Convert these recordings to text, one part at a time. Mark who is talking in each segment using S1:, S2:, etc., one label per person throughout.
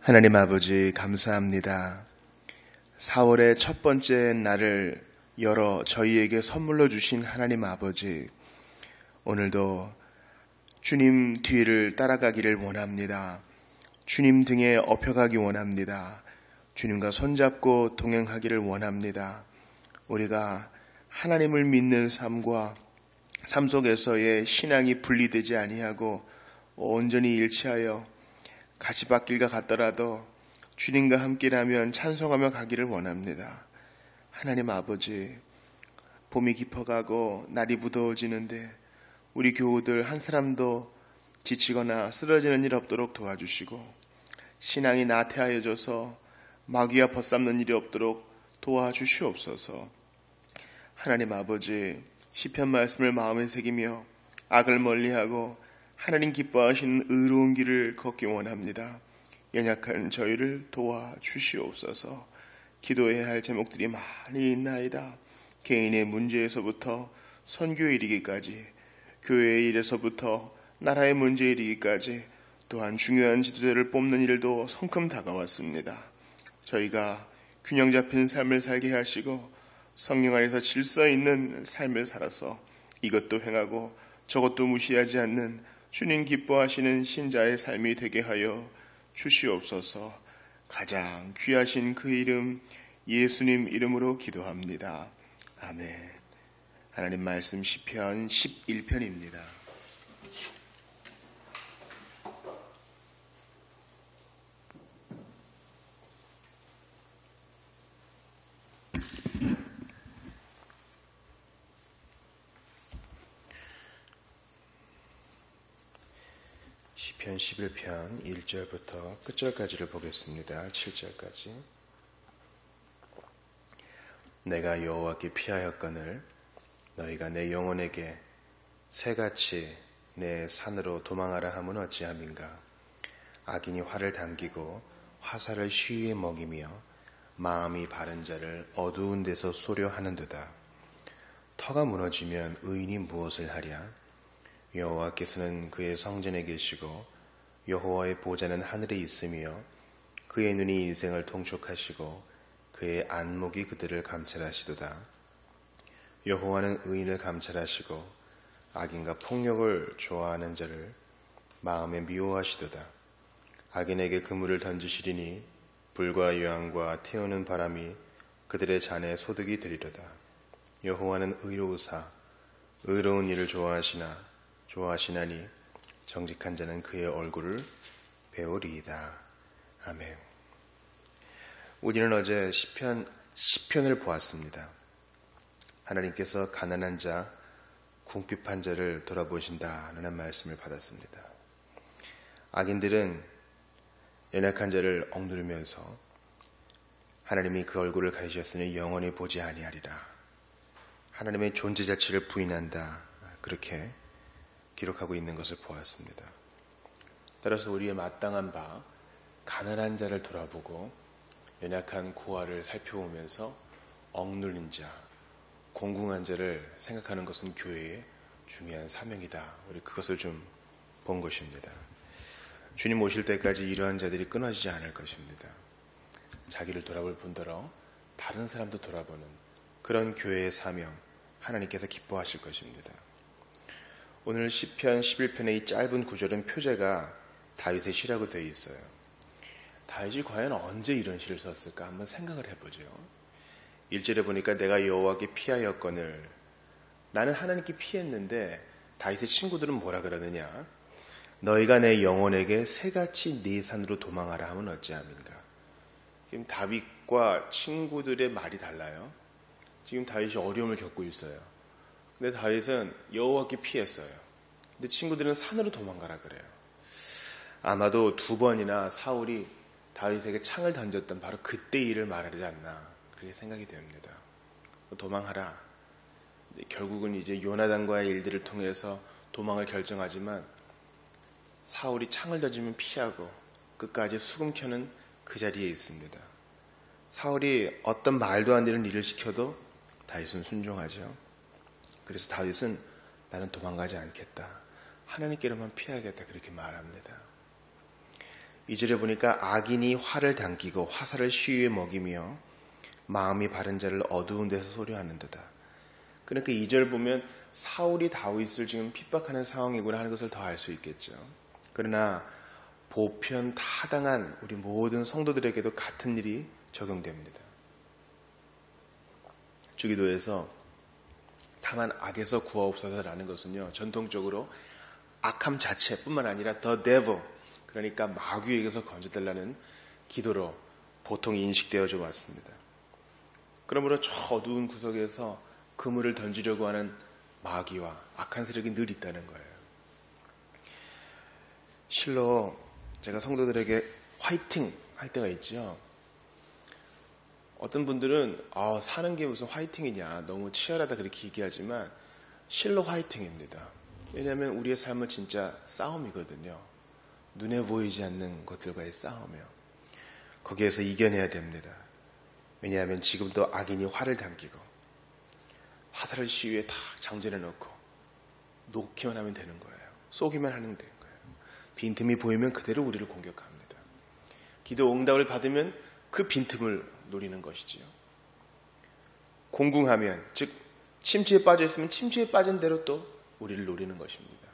S1: 하나님 아버지 감사합니다. 4월의 첫 번째 날을 열어 저희에게 선물로 주신 하나님 아버지, 오늘도 주님 뒤를 따라가기를 원합니다. 주님 등에 업혀가기 원합니다. 주님과 손잡고 동행하기를 원합니다. 우리가 하나님을 믿는 삶과 삶 속에서의 신앙이 분리되지 아니하고 온전히 일치하여 가시밭길과 같더라도 주님과 함께라면 찬송하며 가기를 원합니다. 하나님 아버지, 봄이 깊어가고 날이 무더워지는데 우리 교우들 한 사람도 지치거나 쓰러지는 일 없도록 도와주시고, 신앙이 나태하여져서 마귀와 벗삼는 일이 없도록 도와주시옵소서. 하나님 아버지, 시편 말씀을 마음에 새기며 악을 멀리하고 하나님 기뻐하시는 의로운 길을 걷기 원합니다. 연약한 저희를 도와주시옵소서. 기도해야 할 제목들이 많이 있나이다. 개인의 문제에서부터 선교에 이르기까지, 교회의 일에서부터 나라의 문제에 이르기까지, 또한 중요한 지도자를 뽑는 일도 성큼 다가왔습니다. 저희가 균형 잡힌 삶을 살게 하시고 성령 안에서 질서 있는 삶을 살아서 이것도 행하고 저것도 무시하지 않는 주님 기뻐하시는 신자의 삶이 되게 하여 주시옵소서. 가장 귀하신 그 이름 예수님 이름으로 기도합니다. 아멘. 하나님 말씀 시편 11편입니다. 시편 11편 1절부터 끝절까지를 보겠습니다. 7절까지. 내가 여호와께 피하였거늘 너희가 내 영혼에게 새같이 내 산으로 도망하라 함은 어찌함인가. 악인이 활을 당기고 화살을 시위에 먹이며 마음이 바른 자를 어두운 데서 쏘려 하는도다. 터가 무너지면 의인이 무엇을 하랴. 여호와께서는 그의 성전에 계시고 여호와의 보좌는 하늘에 있으며 그의 눈이 인생을 통촉하시고 그의 안목이 그들을 감찰하시도다. 여호와는 의인을 감찰하시고 악인과 폭력을 좋아하는 자를 마음에 미워하시도다. 악인에게 그물을 던지시리니 불과 유황과 태우는 바람이 그들의 잔에 소득이 되리로다. 여호와는 의로우사 의로운 일을 좋아하시나니 정직한 자는 그의 얼굴을 배우리이다. 아멘. 우리는 어제 시편 10편을 보았습니다. 하나님께서 가난한 자, 궁핍한 자를 돌아보신다는 말씀을 받았습니다. 악인들은 연약한 자를 억누르면서 하나님이 그 얼굴을 가리셨으니 영원히 보지 아니하리라. 하나님의 존재 자체를 부인한다. 그렇게 기록하고 있는 것을 보았습니다. 따라서 우리의 마땅한 바 가난한 자를 돌아보고 연약한 고아를 살펴보면서 억눌린 자, 공궁한 자를 생각하는 것은 교회의 중요한 사명이다. 우리 그것을 좀 본 것입니다. 주님 오실 때까지 이러한 자들이 끊어지지 않을 것입니다. 자기를 돌아볼 뿐더러 다른 사람도 돌아보는 그런 교회의 사명, 하나님께서 기뻐하실 것입니다. 오늘 시편 11편의 이 짧은 구절은 표제가 다윗의 시라고 되어 있어요. 다윗이 과연 언제 이런 시를 썼을까 한번 생각을 해보죠. 1절에 보니까 내가 여호와께 피하였거늘, 나는 하나님께 피했는데 다윗의 친구들은 뭐라 그러느냐. 너희가 내 영혼에게 새같이 네 산으로 도망하라 하면 어찌함인가. 지금 다윗과 친구들의 말이 달라요. 지금 다윗이 어려움을 겪고 있어요. 근데 다윗은 여호와께 피했어요. 근데 친구들은 산으로 도망가라 그래요. 아마도 2번이나 사울이 다윗에게 창을 던졌던 바로 그때 일을 말하지 않나 그렇게 생각이 됩니다. 도망하라. 결국은 이제 요나단과의 일들을 통해서 도망을 결정하지만 사울이 창을 던지면 피하고 끝까지 수금 켜는 그 자리에 있습니다. 사울이 어떤 말도 안 되는 일을 시켜도 다윗은 순종하죠. 그래서 다윗은 나는 도망가지 않겠다. 하나님께로만 피하겠다. 그렇게 말합니다. 2절에 보니까 악인이 활을 당기고 화살을 시위에 먹이며 마음이 바른 자를 어두운 데서 소리하는도다. 그러니까 2절 보면 사울이 다윗을 지금 핍박하는 상황이구나 하는 것을 더 알 수 있겠죠. 그러나 보편 타당한 우리 모든 성도들에게도 같은 일이 적용됩니다. 주기도에서 다만 악에서 구하옵소서라는 것은요, 전통적으로 악함 자체뿐만 아니라 the devil, 그러니까 마귀에게서 건져달라는 기도로 보통 인식되어져 왔습니다. 그러므로 저 어두운 구석에서 그물을 던지려고 하는 마귀와 악한 세력이 늘 있다는 거예요. 실로 제가 성도들에게 화이팅 할 때가 있죠. 어떤 분들은 사는 게 무슨 화이팅이냐, 너무 치열하다 그렇게 얘기하지만 실로 화이팅입니다. 왜냐하면 우리의 삶은 진짜 싸움이거든요. 눈에 보이지 않는 것들과의 싸움이요. 거기에서 이겨내야 됩니다. 왜냐하면 지금도 악인이 활을 당기고 화살을 시위에 탁 장전해 놓고 놓기만 하면 되는 거예요. 쏘기만 하면 되는 거예요. 빈틈이 보이면 그대로 우리를 공격합니다. 기도 응답을 받으면 그 빈틈을 노리는 것이지요. 공궁하면, 즉 침체에 빠져 있으면 침체에 빠진 대로 또 우리를 노리는 것입니다.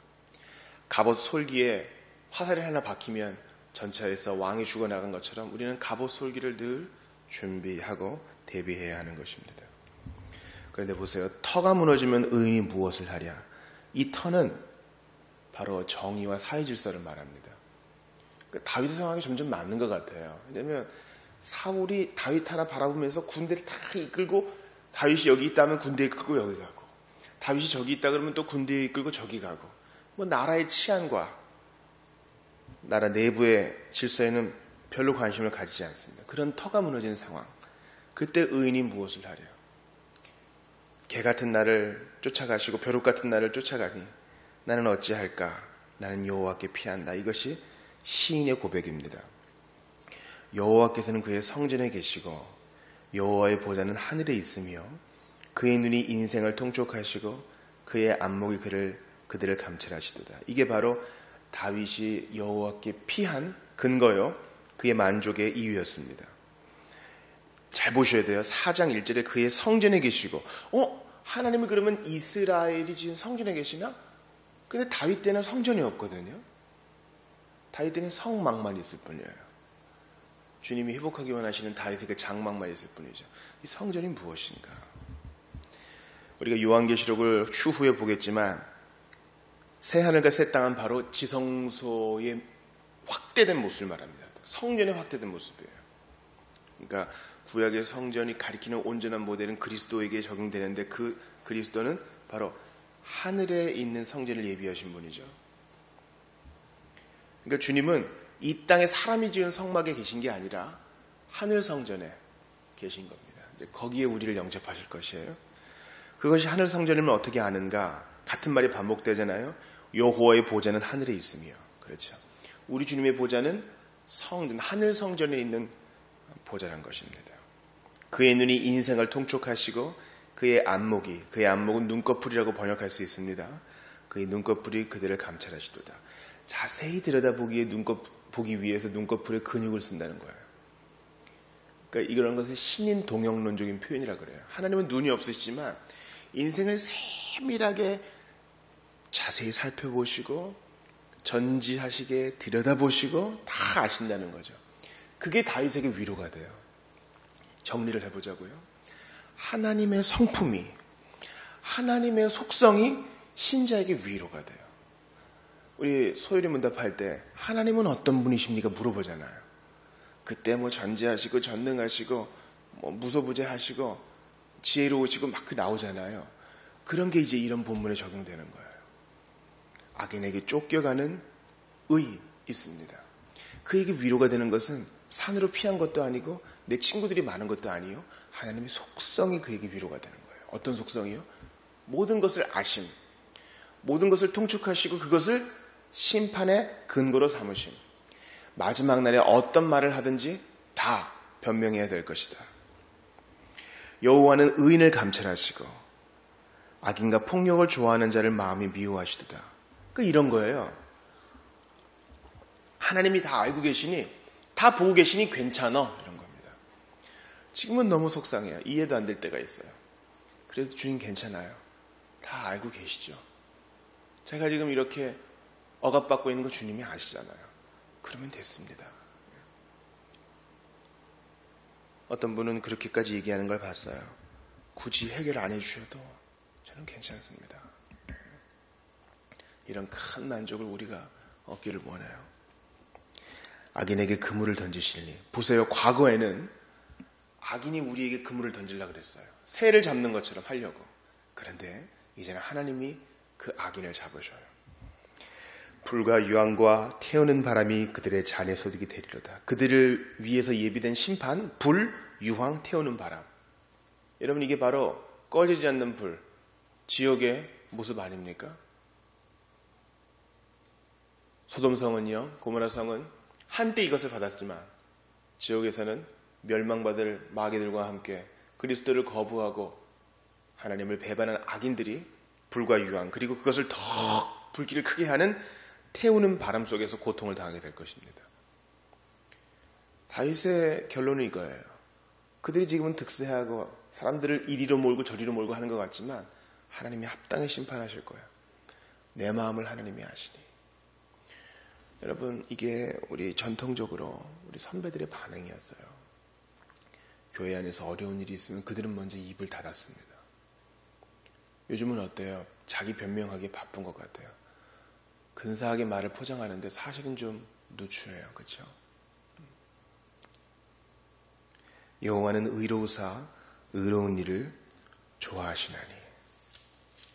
S1: 갑옷 솔기에 화살이 하나 박히면 전차에서 왕이 죽어나간 것처럼 우리는 갑옷 솔기를 늘 준비하고 대비해야 하는 것입니다. 그런데 보세요. 터가 무너지면 의인이 무엇을 하랴? 이 터는 바로 정의와 사회 질서를 말합니다. 그러니까 다윗의 상황이 점점 맞는 것 같아요. 왜냐하면 사울이 다윗 하나 바라보면서 군대를 다 이끌고, 다윗이 여기 있다면 군대 이끌고 여기 가고, 다윗이 저기 있다 그러면 또 군대 이끌고 저기 가고, 뭐 나라의 치안과 나라 내부의 질서에는 별로 관심을 가지지 않습니다. 그런 터가 무너지는 상황. 그때 의인이 무엇을 하랴? 개 같은 나를 쫓아가시고 벼룩 같은 나를 쫓아가니 나는 어찌할까? 나는 여호와께 피한다. 이것이 시인의 고백입니다. 여호와께서는 그의 성전에 계시고 여호와의 보좌는 하늘에 있으며 그의 눈이 인생을 통촉하시고 그의 안목이 그들을 감찰하시도다. 이게 바로 다윗이 여호와께 피한 근거요, 그의 만족의 이유였습니다. 잘 보셔야 돼요. 4장 1절에 그의 성전에 계시고, 하나님은 그러면 이스라엘이 지은 성전에 계시나? 근데 다윗 때는 성전이 없거든요. 다윗 때는 성막만 있을 뿐이에요. 주님이 회복하기 원하시는 다윗의 그 장막만 있을 뿐이죠. 이 성전이 무엇인가? 우리가 요한계시록을 추후에 보겠지만 새하늘과 새 땅은 바로 지성소의 확대된 모습을 말합니다. 성전의 확대된 모습이에요. 그러니까 구약의 성전이 가리키는 온전한 모델은 그리스도에게 적용되는데 그 그리스도는 바로 하늘에 있는 성전을 예비하신 분이죠. 그러니까 주님은 이 땅에 사람이 지은 성막에 계신 게 아니라 하늘 성전에 계신 겁니다. 이제 거기에 우리를 영접하실 것이에요. 그것이 하늘 성전이면 어떻게 아는가? 같은 말이 반복되잖아요. 여호와의 보좌는 하늘에 있으며. 그렇죠. 우리 주님의 보좌는 성전, 하늘 성전에 있는 보좌란 것입니다. 그의 눈이 인생을 통촉하시고 그의 안목은 눈꺼풀이라고 번역할 수 있습니다. 그의 눈꺼풀이 그들을 감찰하시도다. 자세히 들여다보기 위해서 눈꺼풀에 근육을 쓴다는 거예요. 그러니까 이런 것을 신인 동영론적인 표현이라 그래요. 하나님은 눈이 없으시지만 인생을 세밀하게 자세히 살펴보시고 전지하시게 들여다보시고 다 아신다는 거죠. 그게 다윗에게 위로가 돼요. 정리를 해보자고요. 하나님의 성품이, 하나님의 속성이 신자에게 위로가 돼요. 우리 소요리 문답할 때 하나님은 어떤 분이십니까? 물어보잖아요. 그때 뭐 전지하시고 전능하시고 뭐 무소부재하시고 지혜로우시고 막 나오잖아요. 그런 게 이제 이런 본문에 적용되는 거예요. 악인에게 쫓겨가는 의 있습니다. 그에게 위로가 되는 것은 산으로 피한 것도 아니고 내 친구들이 많은 것도 아니요. 하나님의 속성이 그에게 위로가 되는 거예요. 어떤 속성이요? 모든 것을 아심, 모든 것을 통축하시고 그것을 심판의 근거로 삼으심. 마지막 날에 어떤 말을 하든지 다 변명해야 될 것이다. 여호와는 의인을 감찰하시고 악인과 폭력을 좋아하는 자를 마음이 미워하시도다. 이런 거예요. 하나님이 다 알고 계시니, 다 보고 계시니 괜찮아, 이런 겁니다. 지금은 너무 속상해요. 이해도 안 될 때가 있어요. 그래도 주님 괜찮아요. 다 알고 계시죠. 제가 지금 이렇게 억압받고 있는 거 주님이 아시잖아요. 그러면 됐습니다. 어떤 분은 그렇게까지 얘기하는 걸 봤어요. 굳이 해결 안 해주셔도 저는 괜찮습니다. 이런 큰 만족을 우리가 얻기를 원해요. 악인에게 그물을 던지시니, 보세요. 과거에는 악인이 우리에게 그물을 던지려고 그랬어요. 새를 잡는 것처럼 하려고. 그런데 이제는 하나님이 그 악인을 잡으셔요. 불과 유황과 태우는 바람이 그들의 잔에 쏟게 되리로다. 그들을 위해서 예비된 심판, 불, 유황, 태우는 바람. 여러분, 이게 바로 꺼지지 않는 불, 지옥의 모습 아닙니까? 소돔성은요, 고모라성은 한때 이것을 받았지만 지옥에서는 멸망받을 마귀들과 함께 그리스도를 거부하고 하나님을 배반한 악인들이 불과 유황, 그리고 그것을 더 불길을 크게 하는 태우는 바람 속에서 고통을 당하게 될 것입니다. 다윗의 결론은 이거예요. 그들이 지금은 득세하고 사람들을 이리로 몰고 저리로 몰고 하는 것 같지만 하나님이 합당히 심판하실 거예요. 내 마음을 하나님이 아시니. 여러분, 이게 우리 전통적으로 우리 선배들의 반응이었어요. 교회 안에서 어려운 일이 있으면 그들은 먼저 입을 닫았습니다. 요즘은 어때요? 자기 변명하기 바쁜 것 같아요. 근사하게 말을 포장하는데 사실은 좀 누추해요. 그렇죠? 여호와는 의로우사 의로운 일을 좋아하시나니.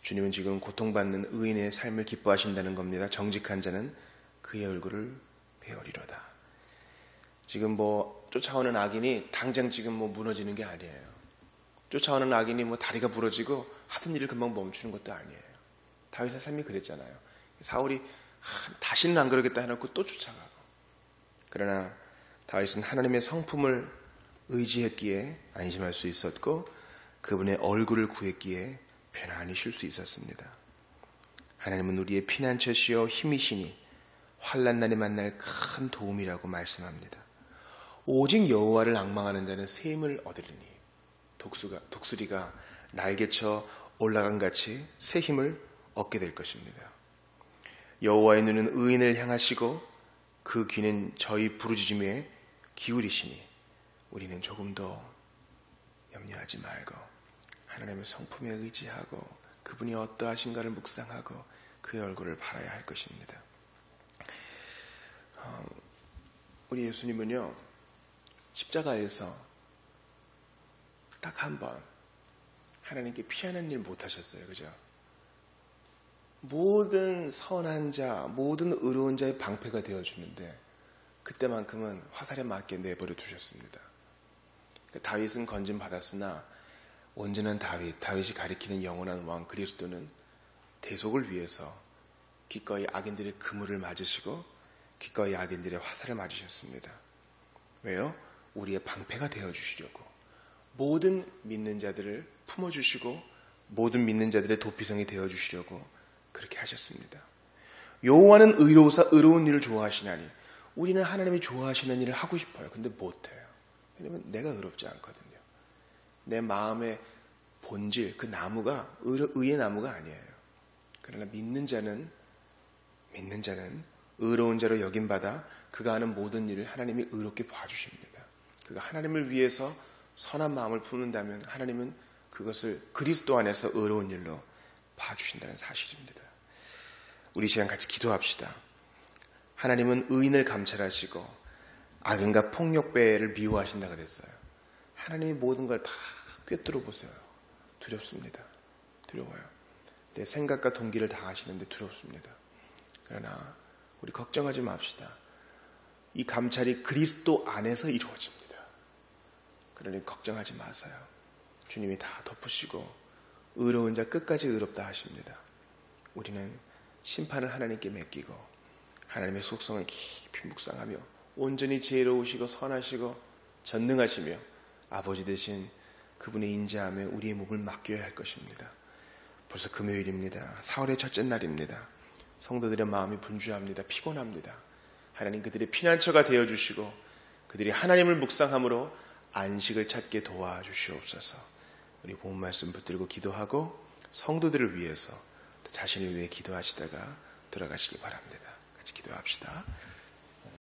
S1: 주님은 지금 고통받는 의인의 삶을 기뻐하신다는 겁니다. 정직한 자는 그의 얼굴을 배우리로다. 지금 쫓아오는 악인이 당장 지금 무너지는 게 아니에요. 쫓아오는 악인이 다리가 부러지고 하던 일을 금방 멈추는 것도 아니에요. 다윗의 삶이 그랬잖아요. 사울이 다시는 안 그러겠다 해놓고 또 쫓아가고. 그러나 다윗은 하나님의 성품을 의지했기에 안심할 수 있었고 그분의 얼굴을 구했기에 편안히 쉴 수 있었습니다. 하나님은 우리의 피난처시요 힘이시니 환난 날에 만날 큰 도움이라고 말씀합니다. 오직 여호와를 앙망하는 자는 새 힘을 얻으리니 독수리가 날개쳐 올라간 같이 새 힘을 얻게 될 것입니다. 여호와의 눈은 의인을 향하시고 그 귀는 저희 부르짖음에 기울이시니 우리는 조금 더 염려하지 말고 하나님의 성품에 의지하고 그분이 어떠하신가를 묵상하고 그의 얼굴을 바라야 할 것입니다. 우리 예수님은요, 십자가에서 딱 한 번 하나님께 피하는 일 못하셨어요. 그죠? 모든 선한 자, 모든 의로운 자의 방패가 되어주는데 그때만큼은 화살에 맞게 내버려 두셨습니다. 그러니까 다윗은 건진받았으나 온전한 다윗이 가리키는 영원한 왕 그리스도는 대속을 위해서 기꺼이 악인들의 그물을 맞으시고 기꺼이 악인들의 화살을 맞으셨습니다. 왜요? 우리의 방패가 되어주시려고. 모든 믿는 자들을 품어주시고 모든 믿는 자들의 도피성이 되어주시려고 그렇게 하셨습니다. 여호와는 의로우사 의로운 일을 좋아하시나니. 우리는 하나님이 좋아하시는 일을 하고 싶어요. 근데 못해요. 왜냐면 내가 의롭지 않거든요. 내 마음의 본질, 그 나무가 의의 나무가 아니에요. 그러나 믿는 자는 의로운 자로 여김받아 그가 하는 모든 일을 하나님이 의롭게 봐주십니다. 그가 하나님을 위해서 선한 마음을 품는다면 하나님은 그것을 그리스도 안에서 의로운 일로 봐주신다는 사실입니다. 우리 시간 같이 기도합시다. 하나님은 의인을 감찰하시고 악인과 폭력배를 미워하신다 그랬어요. 하나님이 모든 걸 다 꿰뚫어 보세요. 두렵습니다. 두려워요. 내 생각과 동기를 다 아시는데 두렵습니다. 그러나 우리 걱정하지 맙시다. 이 감찰이 그리스도 안에서 이루어집니다. 그러니 걱정하지 마세요. 주님이 다 덮으시고 의로운 자 끝까지 의롭다 하십니다. 우리는 심판을 하나님께 맡기고 하나님의 속성을 깊이 묵상하며 온전히 지혜로우시고 선하시고 전능하시며 아버지 되신 그분의 인자함에 우리의 몸을 맡겨야 할 것입니다. 벌써 금요일입니다. 4월의 첫째 날입니다. 성도들의 마음이 분주합니다. 피곤합니다. 하나님 그들의 피난처가 되어주시고 그들이 하나님을 묵상함으로 안식을 찾게 도와주시옵소서. 우리 본 말씀 붙들고 기도하고 성도들을 위해서 자신을 위해 기도하시다가 돌아가시기 바랍니다. 같이 기도합시다.